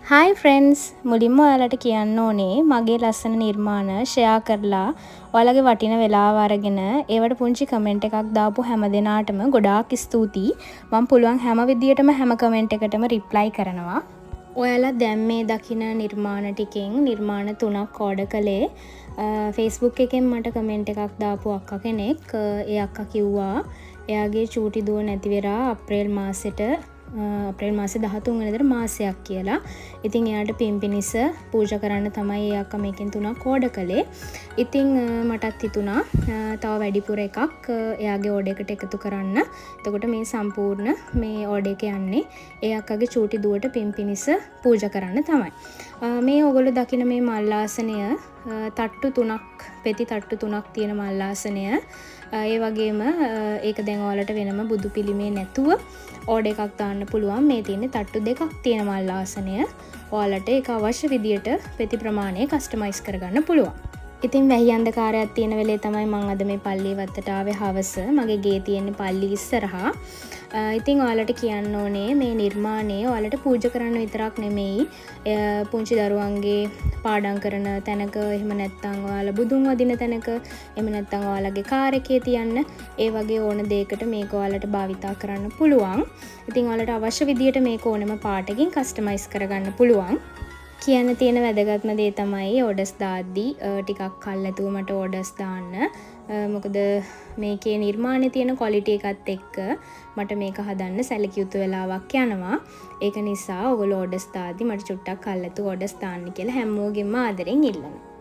Hi friends මුලින්ම ඔයාලට කියන්න ඕනේ මගේ ලස්සන නිර්මාණ ෂෙයා කරලා ඔයාලගේ වටින වෙලාව අරගෙන ඒවට පුංචි කමෙන්ට් එකක් දාපු හැම දෙනාටම ගොඩාක් ස්තුතියි. මම පුළුවන් හැම විදියටම හැම කමෙන්ට් එකටම රිප්ලයි කරනවා. ඔයාලා දැන් මේ දකින නිර්මාණ ටිකෙන් නිර්මාණ 3ක් ඕඩර් කළේ. Facebook එකෙන් මට කමෙන්ට් එකක් දාපු අක්කා කෙනෙක්. ඒ අක්කා කිව්වා එයාගේ චූටි දුව නැති වෙලා අප්‍රේල් මාසෙට අප්‍රේල් මාසේ 13 වෙනිදාට මාසයක් කියලා. ඉතින් එයාට පින්පිනිස පූජා කරන්න තමයි ඒ අක්කා මේකෙන් 3ක් ඕඩර් කළේ. ඉතින් මටත් හිතුණා තව වැඩිපුර එකක් එයාගේ ඕඩර් එකට එකතු කරන්න. එතකොට මේ සම්පූර්ණ මේ ඕඩර් එක යන්නේ ඒ අක්කගේ චූටි දුවට පින්පිනිස පූජා කරන්න තමයි. මේ ඔයගොල්ලෝ දකින මේ මල් ආසනය තට්ටු 3ක් පෙති තට්ටු 3ක් තියෙන මල් ආසනය. ඒ වගේම ඒක දැන් ඔයාලට වෙනම බුදු පිළිමේ නැතුව ඕඩර් එකක් දාන්න පුළුවන්. මේ තියෙන්නේ තට්ටු 2ක් තියෙන මල් ආසනය. ඔයාලට ඒක අවශ්‍ය විදියට පෙති ප්‍රමාණය කස්ටමයිස් කරගන්න පුළුවන්. ඉතින් වැහි අන්ධකාරයක් තියෙන වෙලේ තමයි මම අද මේ පල්ලිය වත්තට ආවේ හවස. මගේ ගේ තියෙන්නේ පල්ලි ඉස්සරහා. ඉතින් ඔයාලට කියන්න ඕනේ මේ නිර්මාණය ඔයාලට පූජා කරන්න විතරක් නෙමෙයි. පුංචි දරුවන්ගේ පාඩම් කරන තැනක එහෙම නැත්නම් ඔයාලා බුදුන් වදින තැනක එහෙම නැත්නම් ඔයාලගේ කාර් එකේ තියන්න ඒ වගේ ඕන දෙයකට මේක ඔයාලට භාවිතා කරන්න පුළුවන්. ඉතින් ඔයාලට අවශ්‍ය විදියට මේක ඕනම පාටකින් කස්ටමයිස් කරගන්න පුළුවන්. කියන්න තියෙන වැදගත්ම දේ තමයි ඕඩර්ස් දාද්දී ටිකක් කල්ැතුව මට ඕඩර්ස් දාන්න. මොකද මේකේ නිර්මාණයේ තියෙන ක්වොලිටි එකත් එක්ක මට මේක හදන්න සැලකියුතු වෙලාවක් යනවා. ඒක නිසා ඔයගොල්ලෝ ඕඩර්ස් දාද්දී මට චුට්ටක් කල්ැතුව ඕඩර්ස් දාන්න කියලා හැමෝගෙම ආදරෙන් ඉල්ලනවා.